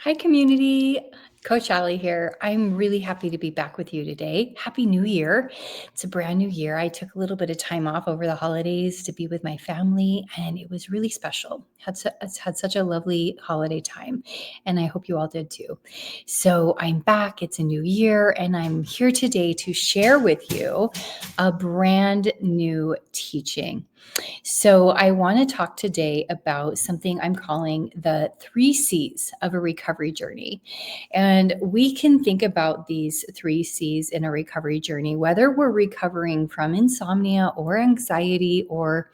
Hi, community. Coach Allie here. I'm really happy to be back with you today. Happy New Year. It's a brand new year. I took a little bit of time off over the holidays to be with my family, and it was really special. It's had such a lovely holiday time, and I hope you all did too. So I'm back. It's a new year, and I'm here today to share with you a brand new teaching. So, I want to talk today about something I'm calling the 3 C's of a recovery journey. And we can think about these 3 C's in a recovery journey, whether we're recovering from insomnia or anxiety or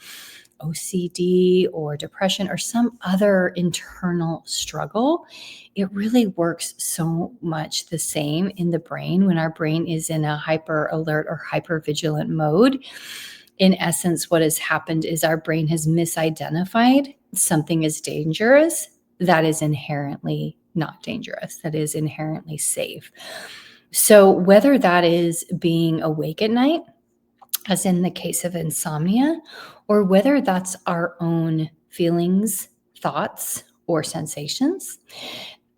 OCD or depression or some other internal struggle. It really works so much the same in the brain when our brain is in a hyper alert or hyper vigilant mode. In essence, what has happened is our brain has misidentified something as dangerous that is inherently not dangerous, that is inherently safe. So whether that is being awake at night, as in the case of insomnia, or whether that's our own feelings, thoughts, or sensations,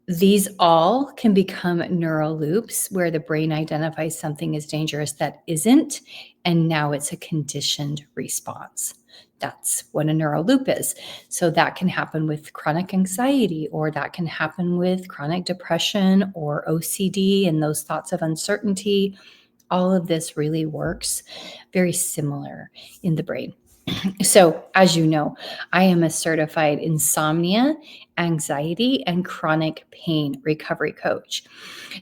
these all can become neural loops where the brain identifies something as dangerous that isn't, and now it's a conditioned response. That's what a neural loop is. So that can happen with chronic anxiety, or that can happen with chronic depression or OCD and those thoughts of uncertainty. All of this really works very similar in the brain. So, as you know, I am a certified insomnia, anxiety, and chronic pain recovery coach.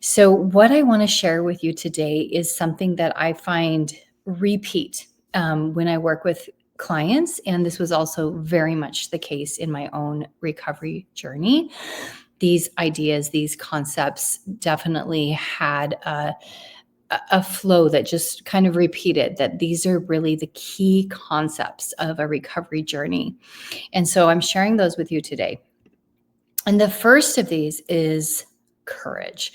So, what I want to share with you today is something that I find repeat when I work with clients. And this was also very much the case in my own recovery journey. These ideas, these concepts definitely had a flow that just kind of repeated that these are really the key concepts of a recovery journey. And so I'm sharing those with you today. And the first of these is courage.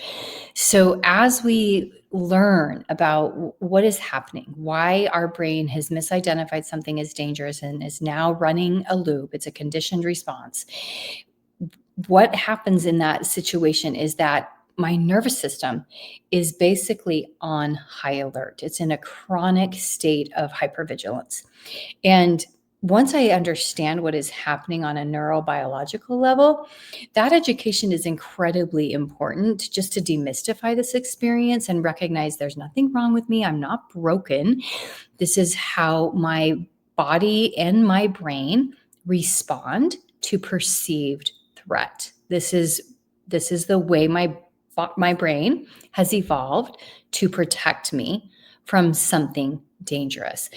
So as we learn about what is happening, why our brain has misidentified something as dangerous and is now running a loop, it's a conditioned response. What happens in that situation is that my nervous system is basically on high alert. It's in a chronic state of hypervigilance. And once I understand what is happening on a neurobiological level, that education is incredibly important just to demystify this experience and recognize there's nothing wrong with me. I'm not broken. This is how my body and my brain respond to perceived threat. This is the way my brain has evolved to protect me from something dangerous.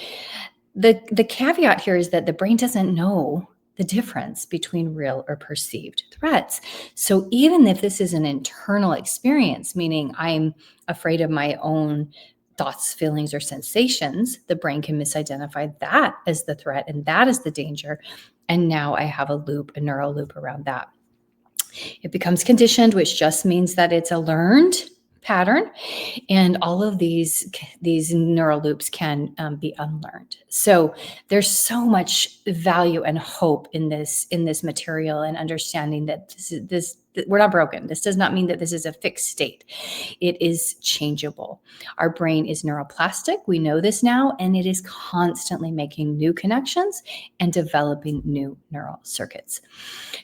The caveat here is that the brain doesn't know the difference between real or perceived threats. So even if this is an internal experience, meaning I'm afraid of my own thoughts, feelings, or sensations, the brain can misidentify that as the threat and that is the danger. And now I have a loop, a neural loop around that. It becomes conditioned, which just means that it's a learned pattern, and all of these neural loops can be unlearned. So there's so much value and hope in this material, and understanding that we're not broken. This does not mean that this is a fixed state. It is changeable. Our brain is neuroplastic. We know this now, and it is constantly making new connections and developing new neural circuits.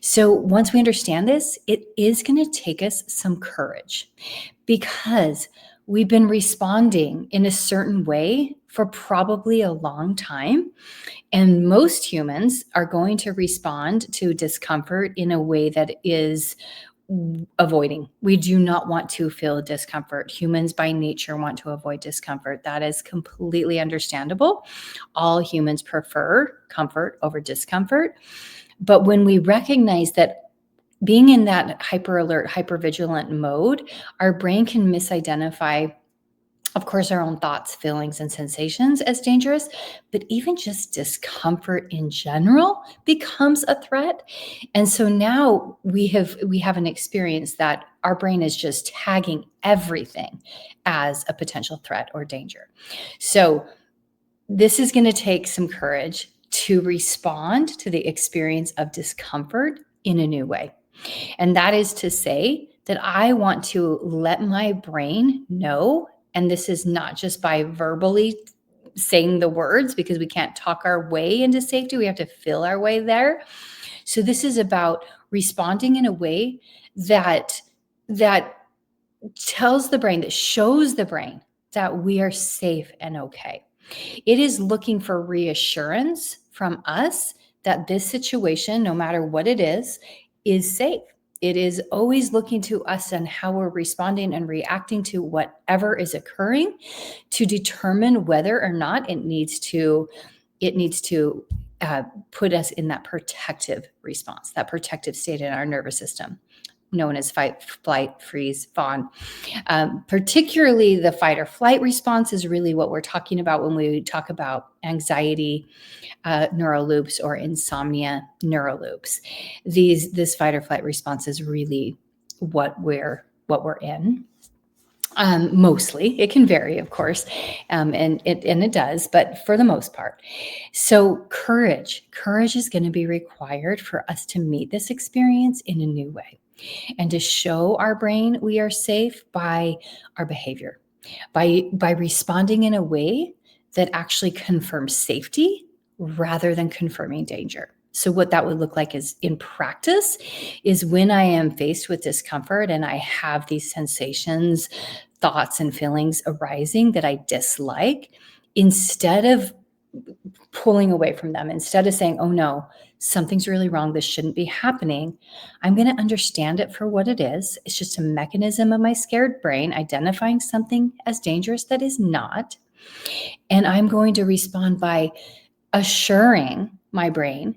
So once we understand this, it is going to take us some courage, because we've been responding in a certain way for probably a long time. And most humans are going to respond to discomfort in a way that is avoiding. We do not want to feel discomfort. Humans by nature want to avoid discomfort. That is completely understandable. All humans prefer comfort over discomfort. But when we recognize that being in that hyper alert, hyper vigilant mode, our brain can misidentify, of course, our own thoughts, feelings, and sensations as dangerous, but even just discomfort in general becomes a threat. And so now we have an experience that our brain is just tagging everything as a potential threat or danger. So this is going to take some courage to respond to the experience of discomfort in a new way. And that is to say that I want to let my brain know, and this is not just by verbally saying the words, because we can't talk our way into safety. We have to feel our way there. So this is about responding in a way that tells the brain, that shows the brain that we are safe and okay. It is looking for reassurance from us that this situation, no matter what it is safe. It is always looking to us and how we're responding and reacting to whatever is occurring to determine whether or not it needs to put us in that protective response, that protective state in our nervous system, known as fight, flight, freeze, fawn. Particularly the fight or flight response is really what we're talking about when we talk about anxiety neuro-loops or insomnia neuro-loops. This fight or flight response is really what we're in. Mostly, it can vary, of course, and it does, but for the most part. So courage is going to be required for us to meet this experience in a new way, and to show our brain we are safe by our behavior, by responding in a way that actually confirms safety rather than confirming danger. So what that would look like is, in practice, is when I am faced with discomfort and I have these sensations, thoughts, and feelings arising that I dislike, instead of pulling away from them, instead of saying, oh no, something's really wrong, this shouldn't be happening, I'm going to understand it for what it is. It's just a mechanism of my scared brain identifying something as dangerous that is not. And I'm going to respond by assuring my brain,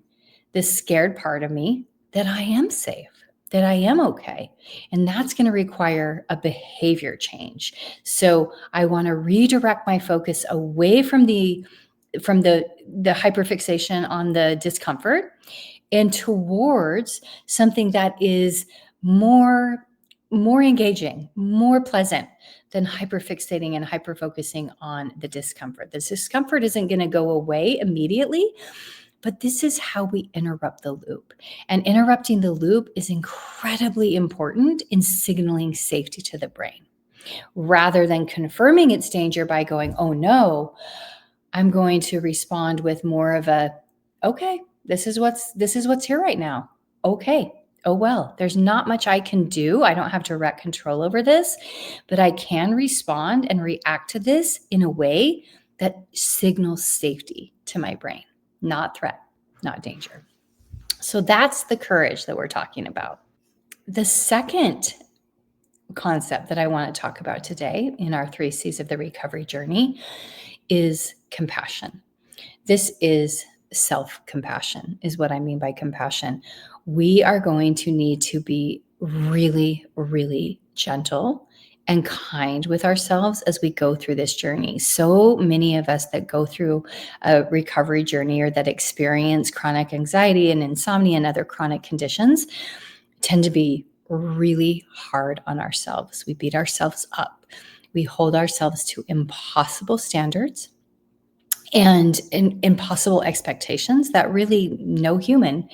this scared part of me, that I am safe, that I am okay. And that's going to require a behavior change. So I want to redirect my focus away from the hyperfixation on the discomfort and towards something that is more engaging, more pleasant than hyperfixating and hyperfocusing on the discomfort. The discomfort isn't going to go away immediately, but this is how we interrupt the loop. And interrupting the loop is incredibly important in signaling safety to the brain. Rather than confirming its danger by going, oh no, I'm going to respond with more of a, okay, this is what's here right now. Okay. Oh, well, there's not much I can do. I don't have direct control over this, but I can respond and react to this in a way that signals safety to my brain, not threat, not danger. So that's the courage that we're talking about. The second concept that I want to talk about today in our 3 C's of the recovery journey is compassion. This is self-compassion, is what I mean by compassion. We are going to need to be really, really gentle and kind with ourselves as we go through this journey. So many of us that go through a recovery journey or that experience chronic anxiety and insomnia and other chronic conditions tend to be really hard on ourselves. We beat ourselves up. We hold ourselves to impossible standards and impossible expectations that really no human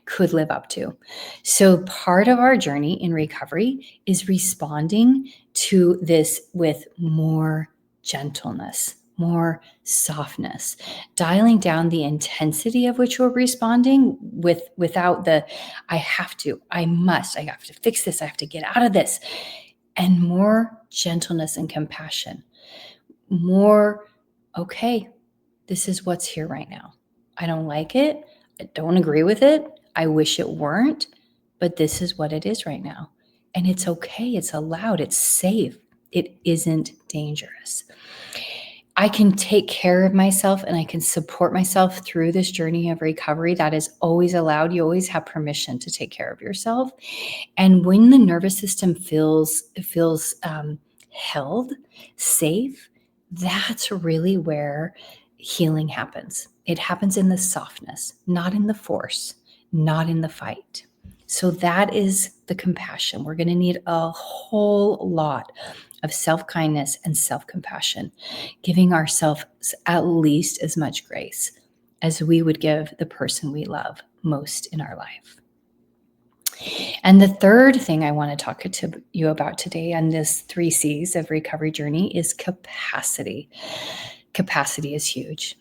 could live up to. So part of our journey in recovery is responding to this with more gentleness, more softness, dialing down the intensity of which we're responding without the, I have to, I must, I have to fix this, I have to get out of this, and more gentleness and compassion, more, okay, this is what's here right now. I don't like it. I don't agree with it. I wish it weren't, but this is what it is right now. And it's okay. It's allowed. It's safe. It isn't dangerous. I can take care of myself and I can support myself through this journey of recovery. That is always allowed. You always have permission to take care of yourself. And when the nervous system feels held, safe, that's really where healing happens. It happens in the softness, not in the force, not in the fight. So that is the compassion. We're going to need a whole lot of self-kindness and self-compassion, giving ourselves at least as much grace as we would give the person we love most in our life. And the third thing I want to talk to you about today on this 3 C's of recovery journey is capacity. Capacity is huge.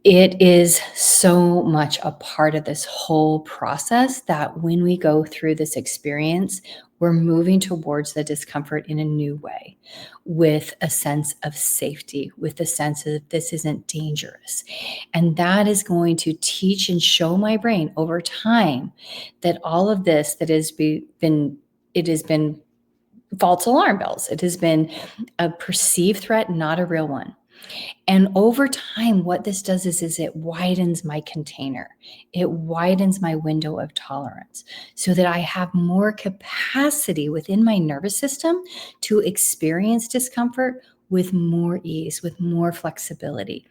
It is so much a part of this whole process that when we go through this experience, we're moving towards the discomfort in a new way with a sense of safety, with a sense of this isn't dangerous. And that is going to teach and show my brain over time that all of this that has been, it has been false alarm bells. It has been a perceived threat, not a real one. And over time, what this does is it widens my container. It widens my window of tolerance so that I have more capacity within my nervous system to experience discomfort with more ease, with more flexibility,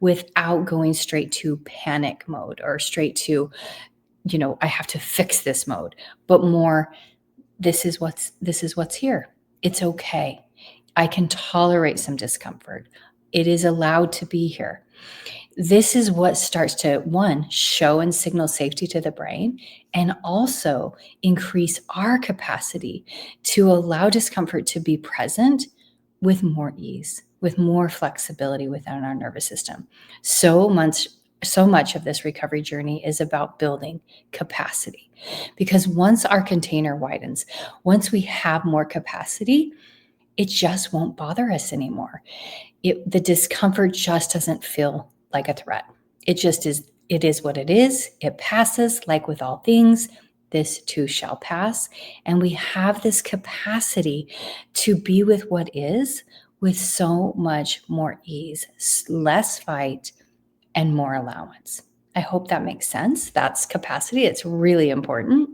without going straight to panic mode or straight to, I have to fix this mode, but more, this is what's here. It's okay. I can tolerate some discomfort. It is allowed to be here. This is what starts to, one, show and signal safety to the brain, and also increase our capacity to allow discomfort to be present with more ease, with more flexibility within our nervous system. So much of this recovery journey is about building capacity. Because once our container widens, once we have more capacity, it just won't bother us anymore. The discomfort just doesn't feel like a threat. It is what it is. It passes, like with all things. This too shall pass. And we have this capacity to be with what is with so much more ease, less fight, and more allowance. I hope that makes sense. That's capacity. It's really important.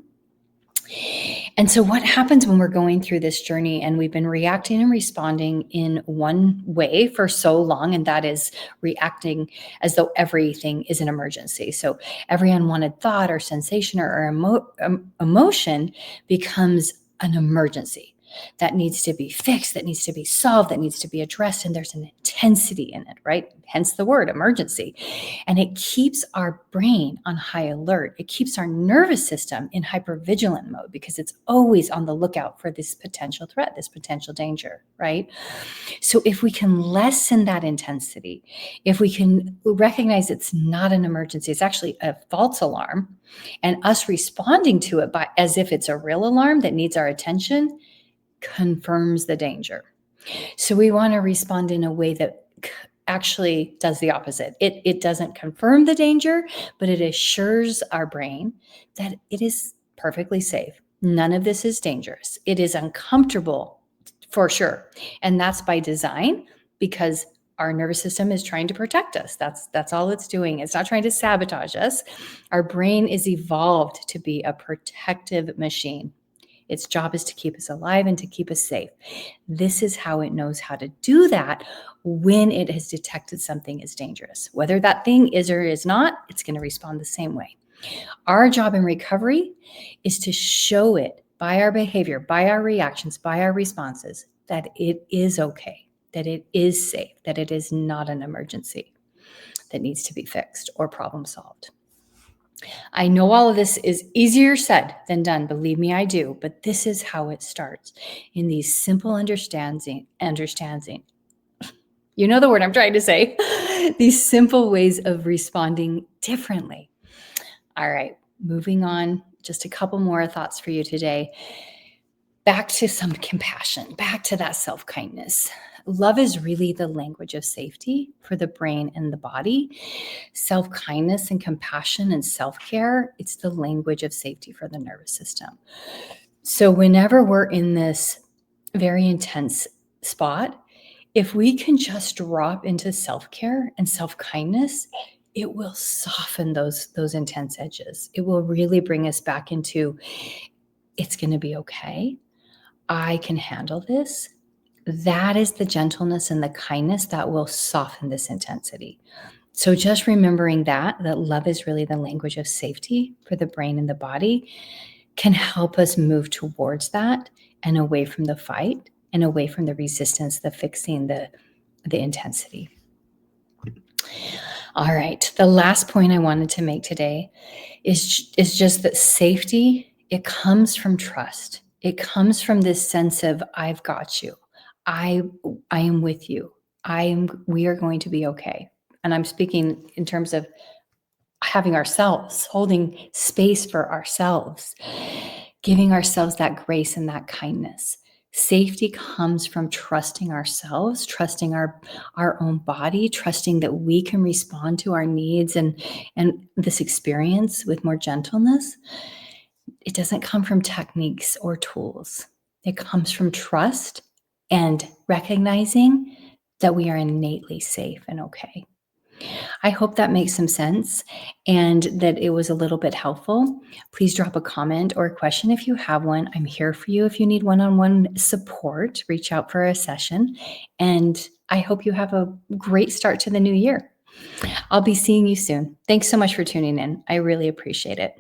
And so what happens when we're going through this journey and we've been reacting and responding in one way for so long, and that is reacting as though everything is an emergency. So every unwanted thought or sensation or emotion becomes an emergency that needs to be fixed, that needs to be solved, that needs to be addressed. And there's an intensity in it, right? Hence the word emergency. And it keeps our brain on high alert. It keeps our nervous system in hypervigilant mode because it's always on the lookout for this potential threat, this potential danger, right? So if we can lessen that intensity, if we can recognize it's not an emergency, it's actually a false alarm, and us responding to it as if it's a real alarm that needs our attention, confirms the danger. So we want to respond in a way that actually does the opposite. It doesn't confirm the danger, but it assures our brain that it is perfectly safe. None of this is dangerous. It is uncomfortable for sure. And that's by design because our nervous system is trying to protect us. That's all it's doing. It's not trying to sabotage us. Our brain is evolved to be a protective machine. Its job is to keep us alive and to keep us safe. This is how it knows how to do that when it has detected something is dangerous. Whether that thing is or is not, it's going to respond the same way. Our job in recovery is to show it by our behavior, by our reactions, by our responses, that it is okay, that it is safe, that it is not an emergency that needs to be fixed or problem solved. I know all of this is easier said than done. Believe me, I do. But this is how it starts in these simple understanding. You know the word I'm trying to say. These simple ways of responding differently. All right, moving on. Just a couple more thoughts for you today. Back to some compassion, back to that self-kindness. Love is really the language of safety for the brain and the body. Self-kindness and compassion and self-care, it's the language of safety for the nervous system. So whenever we're in this very intense spot, if we can just drop into self-care and self-kindness, it will soften those intense edges. It will really bring us back into, it's going to be okay. I can handle this. That is the gentleness and the kindness that will soften this intensity. So just remembering that love is really the language of safety for the brain and the body can help us move towards that and away from the fight and away from the resistance, the fixing, the intensity. All right. The last point I wanted to make today is just that safety It comes from trust. It comes from this sense of, I've got you. I I am with you. We are going to be okay. And I'm speaking in terms of having ourselves, holding space for ourselves, giving ourselves that grace and that kindness. Safety comes from trusting ourselves, trusting our own body, trusting that we can respond to our needs and this experience with more gentleness. It doesn't come from techniques or tools. It comes from trust and recognizing that we are innately safe and okay. I hope that makes some sense and that it was a little bit helpful. Please drop a comment or a question if you have one. I'm here for you if you need one on one support. Reach out for a session. And I hope you have a great start to the new year. I'll be seeing you soon. Thanks so much for tuning in. I really appreciate it.